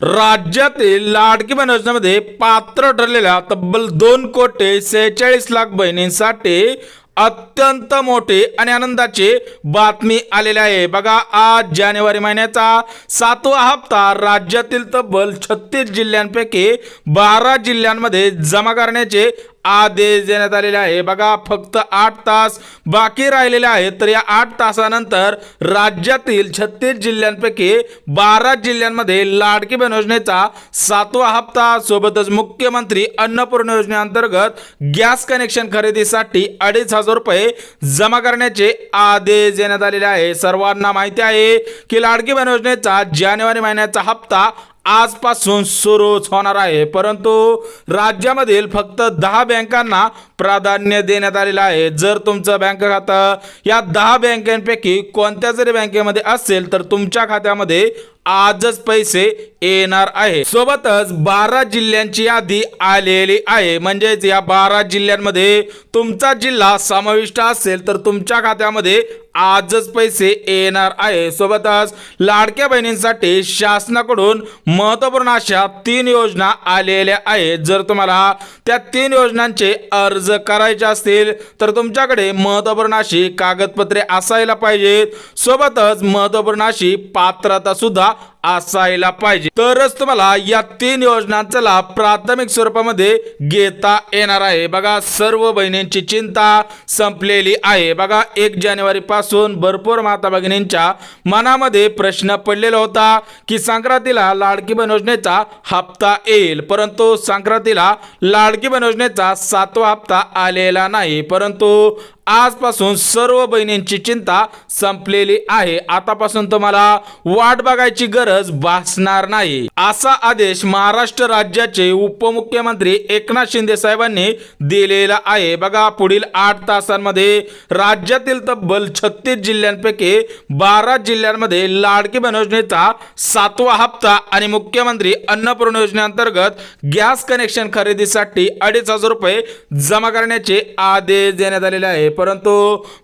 राज्यातील लाडकी बहीण योजनेमध्ये पात्र ठरलेल्या तब्बल 2,46,00,000 बहिणींसाठी अत्यंत मोठी आणि आनंदाची बातमी आलेली आहे। बघा, आज जानेवारी महिन्याचा 7वा हप्ता राज्यातील तब्बल 36 जिल्ह्यांपैकी 12 जिल्ह्यांमध्ये जमा करण्याचे आदेश देण्यात आलेले आहे। बघा, फक्त 8 तास बाकी राहिलेले आहेत, तर या 8 तासानंतर राज्यातील 36 जिल्ह्यांपैकी 12 जिल्ह्यांमध्ये लाडकी बहीण योजनेचा 7वा हप्ता सोबतच मुख्यमंत्री अन्नपूर्णा योजनेअंतर्गत गॅस कनेक्शन खरेदीसाठी 2,500 रुपये जमा करण्याचे आदेश देण्यात आलेले आहे। सर्वांना माहिती आहे की लाडकी बहीण योजनेचा जानेवारी महिन्याचा हप्ता आजपासून सुरूच होणार आहे, परंतु राज्यामधील फक्त 10 बँकांना प्राधान्य देण्यात आलेलं आहे। जर तुमचं बँक खातं या 10 बँकांपैकी कोणत्या जरी बँकेमध्ये असेल तर तुमच्या खात्यामध्ये आजच पैसे येणार आहे। सोबतच 12 जिल्ह्यांची यादी आलेली आहे, म्हणजेच या 12 जिल्ह्यांमध्ये तुमचा जिल्हा समाविष्ट असेल तर तुमच्या खात्यामध्ये आजच पैसे येणार आहे। सोबतच लाडक्या बहिणींसाठी शासनाकडून महत्त्वपूर्ण अशा 3 योजना आलेल्या आहेत। जर तुम्हाला त्या 3 योजनांचे अर्ज करायचे असतील तर तुमच्याकडे महत्त्वपूर्ण अशी कागदपत्रे असायला पाहिजेत, सोबतच महत्त्वपूर्ण अशी पात्रता सुद्धा असायला पाहिजे, तरच तुम्हाला या 3 योजनांचा लाभ प्राथमिक स्वरूपामध्ये घेता येणार आहे। बघा, सर्व बहिणींची चिंता संपलेली आहे। बघा, 1 जानेवारी पासून भरपूर माता भगिनींच्या मनामध्ये प्रश्न पडलेला होता की संक्रांतीला लाडकी बहीण योजनेचा हप्ता येईल, परंतु संक्रांतीला लाडकी बहीण योजनेचा 7वा हप्ता आलेला नाही। परंतु आजपासून सर्व बहिणींची चिंता संपलेली आहे। आतापासून तुम्हाला वाट बघायची गरज भासणार नाही, असा आदेश महाराष्ट्र राज्याचे उपमुख्यमंत्री एकनाथ शिंदे साहेबांनी दिलेला आहे। बघा, पुढील 8 तासांमध्ये राज्यातील तब्बल 36 जिल्ह्यांपैकी 12 जिल्ह्यांमध्ये लाडकी बहीण योजनेचा 7वा हप्ता आणि मुख्यमंत्री अन्नपूर्णा योजनेअंतर्गत गॅस कनेक्शन खरेदीसाठी 2,500 रुपये जमा करण्याचे आदेश देण्यात आलेले आहे। परंतु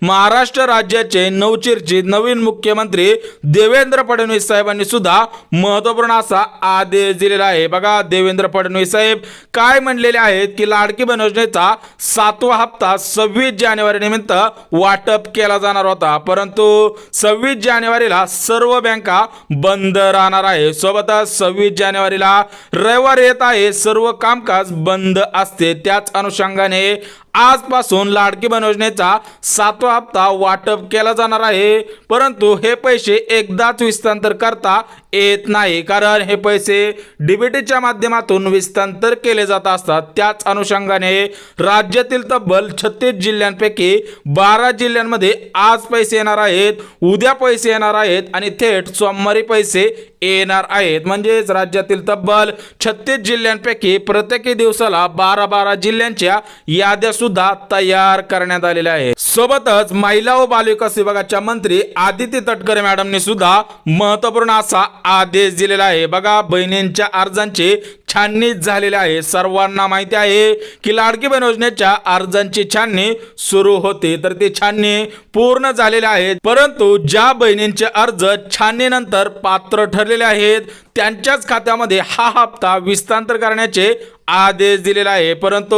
महाराष्ट्र राज्याचे नवचर्चित नवीन मुख्यमंत्री देवेंद्र फडणवीस साहेबांनी सुद्धा महत्त्वपूर्ण असा आदेश दिलेला आहे। बघा, देवेंद्र फडणवीस साहेब काय म्हणलेले आहेत की लाडकी बहीण योजनेचा 7वा हप्ता 26 जानेवारी निमित्त वाटप केला जाणार होता, परंतु 26 जानेवारीला सर्व बँका बंद राहणार आहे। सोबतच 26 जानेवारीला रविवार येत आहे, सर्व कामकाज बंद असते। त्याच अनुषंगाने आजपासून लाडकी बहीण योजनेचा 7वा हप्ता वाटप केला जाणार आहे, परंतु हे पैसे एकदाच हस्तांतर करता येत नाही, कारण हे पैसे डीबीटीच्या माध्यमातून हस्तांतर केले जात असतात। त्याच अनुषंगाने राज्यातील तब्बल 36 जिल्ह्यांपैकी 12 जिल्ह्यांमध्ये आज पैसे येणार आहेत, उद्या पैसे येणार आहेत आणि थेट सोमवारी पैसे येणार आहेत। म्हणजेच राज्यातील तब्बल 36 जिल्ह्यांपैकी प्रत्येकी दिवसाला 12 जिल्ह्यांच्या याद्या सुद्धा तयार करण्यात आलेल्या आहेत। सोबतच महिला व बालविकास विभागाच्या मंत्री आदिती तटकरे मॅडमने सुद्धा महत्त्वपूर्ण असा आदेश दिलेला आहे। बघा, बहिणींच्या अर्जांची छाननी झालेली आहे। सर्वांना माहिती आहे की लाडकी बहीण योजनेच्या अर्जांची छाननी सुरू होते, तर ती छाननी पूर्ण झालेली आहे, परंतु ज्या बहिणींचे अर्ज छाननीनंतर पात्र ठरलेले आहेत त्यांच्याच खात्यामध्ये हा हप्ता हस्तांतर करण्याचे आदेश दिलेला आहे। परंतु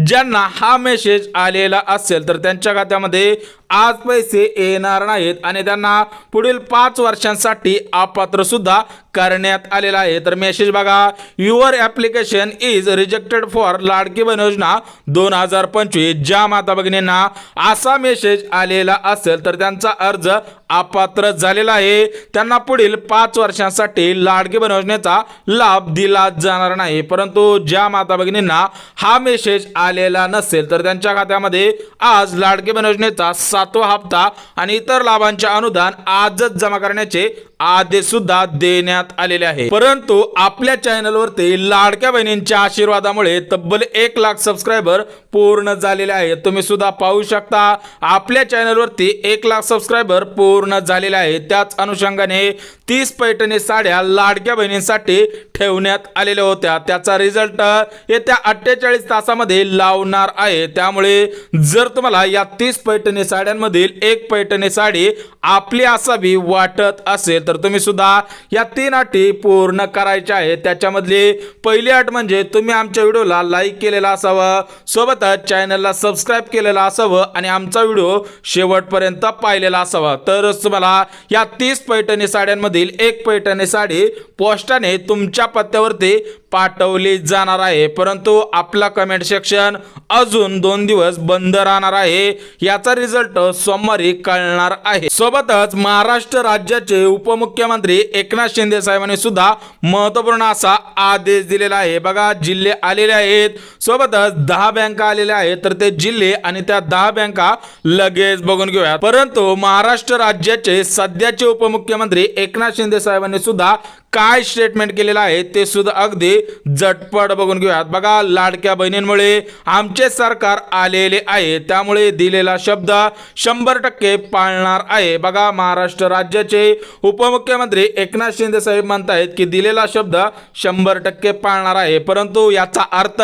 ज्यांना हा मेसेज आलेला असेल तर त्यांच्या खात्यामध्ये आज पैसे येणार नाहीत आणि त्यांना पुढील 5 वर्षांसाठी अपात्र सुद्धा करण्यात आलेला आहे। तर मेसेज बघा, your application is rejected for Ladki Bahin Yojana 2025। ज्या माता भगिनींना असा मेसेज आलेला असेल तर त्यांचा अर्ज अपात्र झालेला आहे, त्यांना पुढील 5 वर्षांसाठी लाडकी बहीण योजनेचा लाभ दिला जाणार नाही। परंतु ज्या माता भगिनींना हा मेसेज आलेला नसेल तर त्यांच्या खात्यामध्ये आज लाडकी बहीण योजनेचा 7वा हप्ता आणि इतर लाभांचे अनुदान आजच जमा करण्याचे आदेश सुद्धा देण्यात आलेले आहे। परंतु आपल्या चॅनलवरती लाडक्या बहिणींच्या आशीर्वादामुळे तब्बल 1,00,000 सबस्क्रायबर पूर्ण झालेले आहेत। तुम्ही सुद्धा पाहू शकता आपल्या चॅनलवरती 1,00,000 सबस्क्रायबर पूर्ण झालेले आहेत। त्याच अनुषंगाने 30 पैठणी साड्या लाडक्या बहिणींसाठी ठेवण्यात आलेल्या होत्या, त्याचा रिझल्ट येत्या 48 तासामध्ये लावणार आहे। त्यामुळे जर तुम्हाला या 30 पैठणी साड्यांमधील एक पैठणी साडी आपली असावी वाटत असेल तर तर तुम्ही सुद्धा या 3 अटी पूर्ण करायच्या आहेत। त्याच्यामधली पहिली अट म्हणजे तुम्ही आमच्या व्हिडिओला लाईक केलेला असावा, सोबतच चॅनलला सबस्क्राईब केलेला असावं आणि आमचा व्हिडिओ शेवटपर्यंत पाहिलेला असावा, तरच तुम्हाला या 30 पैठणी साड्यांमधील एक पैठणी साडी पोस्टाने तुमच्या पत्त्यावरती पाठवली जाणार आहे। परंतु आपला कमेंट सेक्शन अजून 2 दिवस बंद राहणार आहे, याचा रिझल्ट सोमवारी कळणार आहे। सोबतच महाराष्ट्र राज्याचे उपमुख्यमंत्री एकनाथ शिंदे साहेबांनी सुद्धा महत्त्वपूर्ण असा आदेश दिलेला आहे। बघा, जिल्हे आलेले आहेत, सोबतच 10 बँका आलेल्या आहेत, तर ते जिल्हे आणि त्या 10 बँका लगेच बघून घेऊया। परंतु महाराष्ट्र राज्याचे सध्याचे उपमुख्यमंत्री एकनाथ शिंदे साहेबांनी सुद्धा काय स्टेटमेंट केलेलं आहे ते सुद्धा अगदी झटपट बघून घेऊयात। बघा, लाडक्या बहिणींमुळे आमचे सरकार आलेले आहे, त्यामुळे दिलेला शब्द 100% पाळणार आहे। बघा, महाराष्ट्र राज्याचे उपमुख्यमंत्री एकनाथ शिंदे साहेब म्हणतायत की दिलेला शब्द 100% पाळणार आहे, परंतु याचा अर्थ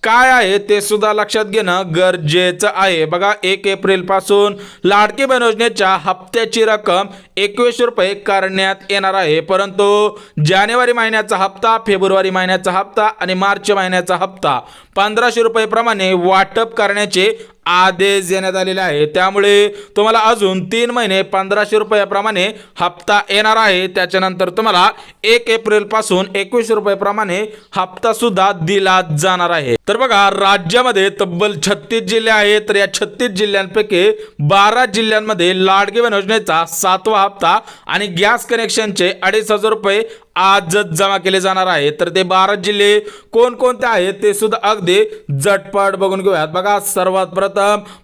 काय आहे ते सुद्धा लक्षात घेणं गरजेचं आहे। बघा, 1 एप्रिल पासून लाडकी बहीण योजनेच्या हप्त्याची रक्कम 2100 रुपये करण्यात येणार आहे, परंतु जानेवारी महिन्याचा हप्ता, फेब्रुवारी महिन्याचा हप्ता आणि मार्च महिन्याचा हप्ता 1500 रुपये प्रमाणे वाटप करण्याचे आदेश देण्यात आलेले आहे। त्यामुळे तुम्हाला अजून 3 महिने 1500 रुपयाप्रमाणे हप्ता येणार आहे। त्याच्यानंतर तुम्हाला 1 एप्रिल पासून 2100 रुपये प्रमाणे हप्ता सुद्धा दिला जाणार आहे। तर बघा, राज्यामध्ये तब्बल 36 जिल्हे आहेत, तर या 36 जिल्ह्यांपैकी 12 जिल्ह्यांमध्ये लाडकी बहीण योजनेचा 7वा हप्ता आणि गॅस कनेक्शनचे 2500 रुपये आजच जमा केले जाणार आहे। तर ते 12 जिल्हे कोणकोणते आहेत ते सुद्धा अगदी झटपट बघून घेऊयात। बघा, सर्वात प्रथम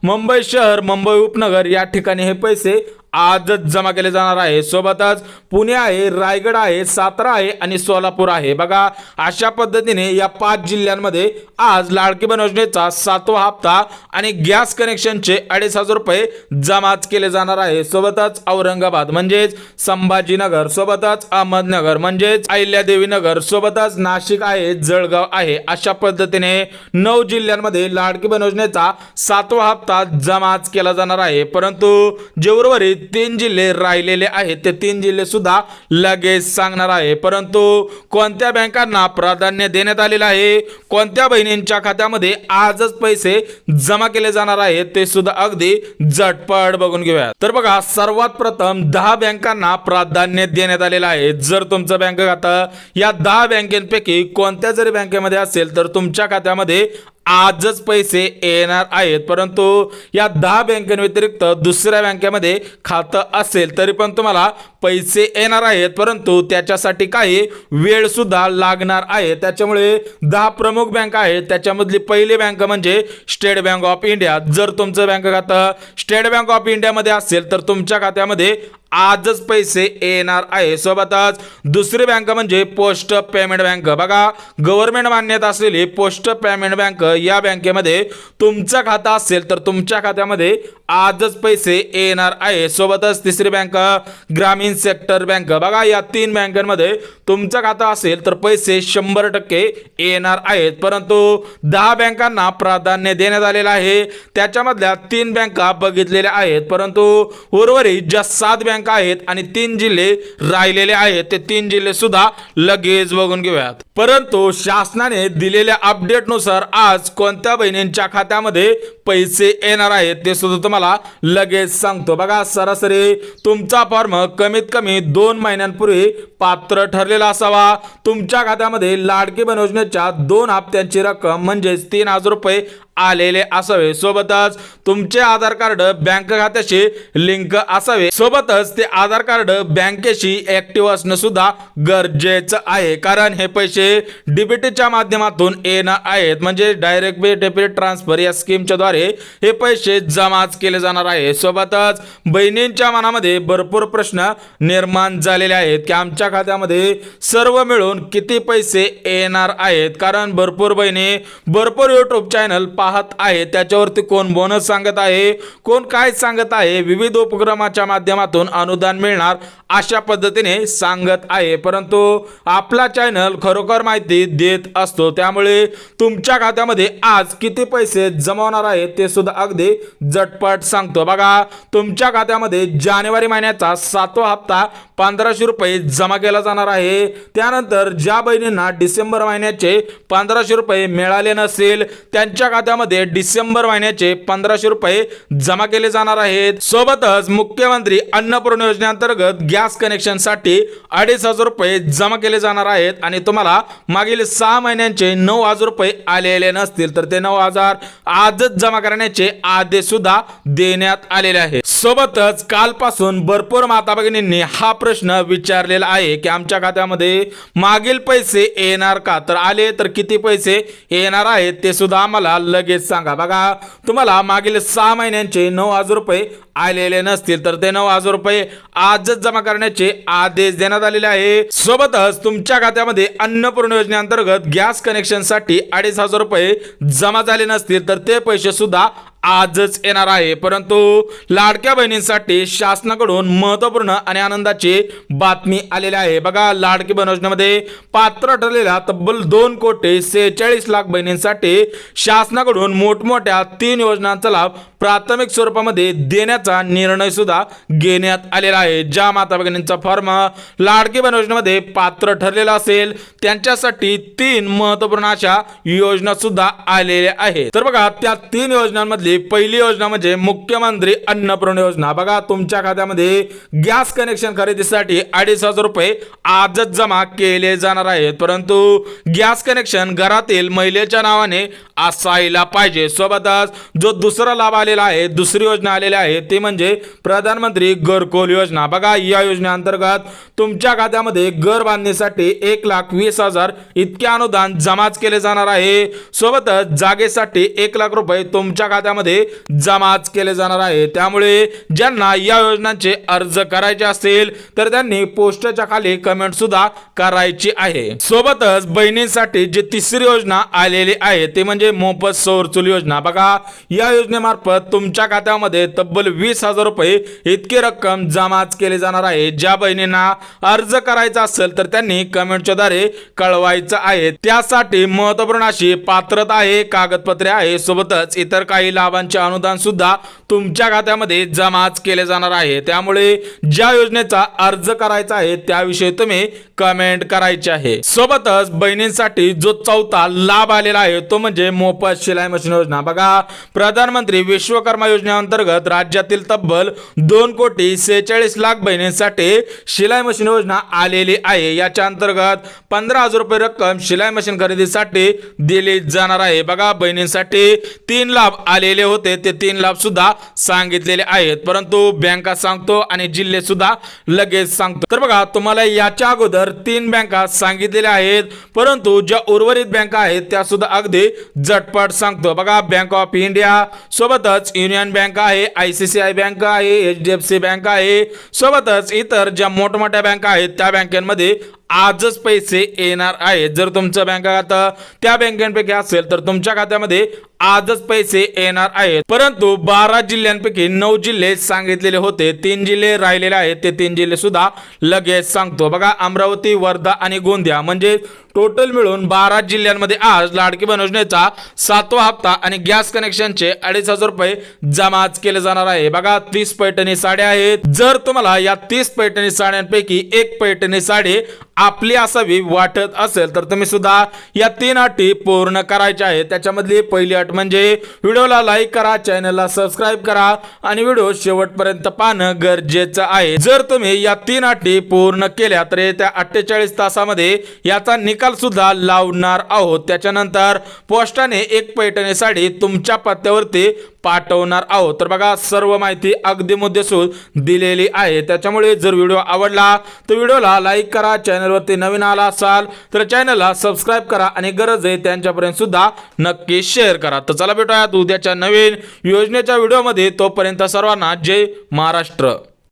मुंबई शहर, मुंबई उपनगर या ठिकाणी हे पैसे आजच जमा केले जाणार आहे। सोबतच पुणे आहे, रायगड आहे, सातारा आहे आणि सोलापूर आहे। बघा, अशा पद्धतीने या 5 जिल्ह्यांमध्ये आज लाडकी बहीण योजनेचा 7वा हप्ता आणि गॅस कनेक्शनचे 2500 रुपये जमाच केले जाणार आहे। सोबतच औरंगाबाद म्हणजेच संभाजीनगर, सोबतच अहमदनगर म्हणजेच अहिल्यादेवी नगर, सोबतच नाशिक आहे, जळगाव आहे, अशा पद्धतीने 9 जिल्ह्यांमध्ये लाडकी बहीण योजनेचा 7वा हप्ता जमाच केला जाणार आहे। परंतु जे उर्वरित 3 जिल्हे राहिलेले आहेत ते 3 जिल्हे सुद्धा लगेच सांगणार आहे। परंतु कोणत्या बँकांना प्राधान्य देण्यात आलेलं आहे, कोणत्या बहिणींच्या खात्यामध्ये आजच पैसे जमा केले जाणार आहेत ते सुद्धा अगदी झटपट बघून घेऊया। तर बघा, सर्वात प्रथम 10 बँकांना प्राधान्य देण्यात आलेलं आहे। जर तुमचं बँक खातं या 10 बँकेपैकी कोणत्या जरी बँकेमध्ये असेल तर तुमच्या खात्यामध्ये आजच पैसे येणार आहेत। परंतु या 10 बँकेव्यतिरिक्त दुसऱ्या बँकेमध्ये खातं असेल तरी पण तुम्हाला पैसे येणार आहेत, परंतु त्याच्यासाठी काही वेळ सुद्धा लागणार आहे। त्याच्यामुळे 10 प्रमुख बँका आहेत, त्याच्यामधली पहिली बँक म्हणजे स्टेट बँक ऑफ इंडिया। जर तुमचं बँक खातं स्टेट बँक ऑफ इंडियामध्ये असेल तर तुमच्या खात्यामध्ये आजच पैसे येणार आहे। सोबतच दुसरी बँक म्हणजे पोस्ट पेमेंट बँक। बघा, गव्हर्नमेंट मान्यता असलेली पोस्ट पेमेंट बँक, या बँकेमध्ये तुमचं खातं असेल तर तुमच्या खात्यामध्ये आजच पैसे येणार आहे। सोबतच तिसरी बँक ग्रामीण सेक्टर बँक। बघा, या 3 बँकांमध्ये तुमचं खातं असेल तर पैसे 100% येणार आहेत। परंतु 10 बँकांना प्राधान्य देण्यात आलेलं आहे, त्याच्यामधल्या 3 बँका बघितलेल्या आहेत, परंतु उर्वरित ज्या 7 बँका आहेत आणि 3 जिल्हे राहिलेले आहेत ते 3 जिल्हे सुद्धा लगेच बघून घेऊयात। परंतु शासनाने दिलेल्या अपडेटनुसार आज कोणत्या बहिणींच्या खात्यामध्ये पैसे येणार आहेत ते सुद्धा तुम्हाला लगेच सांगतो। बघा, सरासरी तुमचा फॉर्म कमीत कमी 2 महिन्यांपूर्वी पात्र ठरलेला असावा। तुमच्या खात्यामध्ये लाडकी बहीण योजनेच्या 2 हप्त्यांची रक्कम म्हणजेच 3000 रुपये आलेले असावे। सोबतच तुमचे आधार कार्ड बँक खात्याशी लिंक असावे। सोबतच ते आधार कार्ड बँकेशी ऍक्टिव्ह असणं सुद्धा गरजेचं आहे, कारण हे पैसे डीबीटीच्या माध्यमातून येणार आहेत, म्हणजे डायरेक्ट डेबिट ट्रान्सफर या स्कीमच्या द्वारे हे पैसे जमाच केले जाणार आहे। सोबतच बहिणींच्या मनामध्ये भरपूर प्रश्न निर्माण झालेले आहेत की आमच्या खात्यामध्ये सर्व मिळून किती पैसे येणार आहेत, कारण भरपूर बहिणी भरपूर YouTube चॅनल पाहत आहे त्याच्यावरती कोण बोनस सांगत आहे, कोण काय सांगत आहे, विविध उपक्रमाच्या माध्यमातून अनुदान मिळणार अशा पद्धतीने सांगत आहे. परंतु आपला चॅनल खरोखर माहिती देत असतो, त्यामुळे तुमच्या खात्यामध्ये आज किती पैसे जमवणार आहे ते सुद्धा अगदी झटपट सांगतो. बघा, तुमच्या खात्यामध्ये जानेवारी महिन्याचा 7वा हप्ता 1500 रुपये जमा केला जाणार आहे. त्यानंतर ज्या बहिणींना डिसेंबर महिन्याचे 1500 रुपये मिळाले नसेल त्यांच्या खात्यामध्ये डिसेंबर महिन्याचे 1500 रुपये जमा केले जाणार आहेत. सोबतच मुख्यमंत्री अन्नपूर्णा योजनेअंतर्गत गॅस कनेक्शन साठी 2500 रुपये जमा केले जाणार आहेत आणि तुम्हाला मागील 6 महिन्यांचे 9000 रुपये आलेले नसतील तर ते 9000 आजच जमा करण्याचे आदेश सुद्धा देण्यात आलेले आहेत. सोबतच कालपासून भरपूर माता भगिनींनी हा प्रश्न विचारलेला आहे की आमच्या खात्यामध्ये मागील पैसे येणार का, तर आले तर किती पैसे येणार आहेत ते सुद्धा आम्हाला लगेच सांगा. बघा, तुम्हाला मागील 6 महिन्यांचे 9000 रुपये आलेले नसतील तर ते 9000 रुपये आजच जमा करण्याचे आदेश देण्यात आलेले आहे. सोबतच तुमच्या खात्यामध्ये अन्नपूर्णा योजनेअंतर्गत गॅस कनेक्शन साठी 2500 रुपये जमा झाले नसतील तर ते पैसे सुद्धा आजच येणार आहे. परंतु लाडक्या बहिणींसाठी शासनाकडून महत्त्वपूर्ण आणि आनंदाची बातमी आलेली आहे. बघा, लाडकी बहीण योजनेमध्ये पात्र ठरलेल्या तब्बल 2,46,00,000 बहिणींसाठी शासनाकडून मोठमोठ्या 3 योजनांचा लाभ प्राथमिक स्वरूपामध्ये देण्याचा निर्णय सुद्धा घेण्यात आलेला आहे. ज्या माता भगिनींचा फॉर्म लाडकी बहीण योजनेमध्ये पात्र ठरलेला असेल त्यांच्यासाठी 3 महत्त्वपूर्ण अशा योजना सुद्धा आलेल्या आहेत. तर बघा, त्या 3 योजनांमधली पहिली योजना म्हणजे मुख्यमंत्री अन्नपूर्णा योजना. बघा, तुमच्या खात्यामध्ये गॅस कनेक्शन खरेदीसाठी 2500 रुपये आजच जमा केले जाणार आहेत. परंतु गॅस कनेक्शन घरातील महिलेच्या नावाने असायला पाहिजे. सोबतच जो दुसरा लाभ आलेला आहे, दुसरी योजना आलेली आहे ती म्हणजे प्रधानमंत्री घरकुल योजना. बघा, या योजनेअंतर्गत तुमच्या खात्यामध्ये घर बांधणीसाठी 1,20,000 इतके अनुदान जमाच केले जाणार आहे. सोबतच जागेसाठी 1,00,000 रुपये तुमच्या खात्यामध्ये जमाच केले जाणार आहे. त्यामुळे ज्यांना या योजनांचे अर्ज करायचे असेल तर त्यांनी पोस्टच्या खाली कमेंट सुद्धा करायची आहे. सोबतच बहिणींसाठी जी तिसरी योजना आलेली आहे ते म्हणजे मोफत सौर चूल योजना. बघा, या योजनेमार्फत तुमच्या खात्यामध्ये तब्बल 20,000 रुपये इतकी रक्कम जमाच केली जाणार आहे. ज्या बहिणींना अर्ज करायचा असेल तर त्यांनी कमेंटच्या द्वारे कळवायचं आहे. त्यासाठी महत्त्वपूर्ण अशी पात्रता आहे, कागदपत्रे आहे, सोबतच इतर काही लाभांचे अनुदान सुद्धा तुमच्या खात्यामध्ये जमाच केले जाणार आहे. त्यामुळे ज्या योजनेचा अर्ज करायचा आहे त्याविषयी तुम्ही कमेंट करायचे आहे. सोबतच बहिणींसाठी जो चौथा लाभ आलेला आहे तो म्हणजे मोफत शिलाई मशीन योजना. बघा, प्रधानमंत्री विश्वकर्मा योजनेअंतर्गत राज्यातील तब्बल 2,46,00,000 बहिणींसाठी शिलाई मशीन योजना आलेली आहे. याच्या अंतर्गत 15,000 रुपये रक्कम शिलाई मशीन खरेदीसाठी दिली जाणार आहे. बघा, बहिणींसाठी 3 लाभ आलेले होते, ते 3 लाभ सुद्धा सांगितलेले आहेत, परंतु बँका सांगतो आणि जिल्हे सुद्धा लगेच सांगतो. तर बघा, तुम्हाला याच्या अगोदर 3 बँका सांगितलेल्या आहेत, परंतु ज्या उर्वरित बँका आहेत त्या सुद्धा अगदी झटपट सांगतो. बघा, बँक ऑफ इंडिया, सोबतच युनियन बँक आहे, ICICI बँक आहे, HDFC बँक आहे, सोबतच इतर ज्या मोठमोठ्या बँका आहेत त्या बँकांमध्ये आजच पैसे येणार आहेत. जर तुमचं बँक खातं त्या बँकांपैकी असेल तर तुमच्या खात्यामध्ये आजच पैसे येणार आहेत. परंतु 12 जिल्ह्यांपैकी 9 जिल्हे सांगितलेले होते, 3 जिल्हे राहिलेले आहेत, ते 3 जिल्हे सुद्धा लगेच सांगतो. बघा, अमरावती, वर्धा आणि गोंदिया म्हणजे टोटल मिळून 12 जिल्ह्यांमध्ये आज लाडकी बहीण योजनेचा 7वा हप्ता आणि गॅस कनेक्शनचे 2500 रुपये जमाच केले जाणार आहे. बघा, 30 पैठणी साड्या आहेत. जर तुम्हाला या 30 पैठणी साड्यांपैकी एक पैठणी साडी आपली असावी वाटत असेल तर तुम्ही सुद्धा या 3 अटी पूर्ण करायच्या आहेत. त्याच्यामधली पहिली अट म्हणजे व्हिडिओला लाईक करा, चॅनलला सबस्क्राईब करा आणि व्हिडिओ शेवटपर्यंत पाहणं गरजेचं आहे. जर तुम्ही या 3 अटी पूर्ण केल्या तर येत्या 48 तासामध्ये याचा निकाल सुद्धा लावणार आहोत. त्याच्यानंतर पोस्टाने एक पैठणी साडी तुमच्या पत्त्यावरती पाठवणार आहोत. तर बघा, सर्व माहिती अगदी मुद्देसूद दिलेली आहे. त्याच्यामुळे जर व्हिडिओ आवडला तर व्हिडिओला लाईक करा, चॅनलवरती नवीन आला असाल तर चॅनलला सबस्क्राईब करा आणि गरज आहे त्यांच्यापर्यंत सुद्धा नक्की शेअर करा. तर चला भेटूयात उद्याच्या नवीन योजनेच्या व्हिडिओमध्ये. तोपर्यंत सर्वांना जय महाराष्ट्र.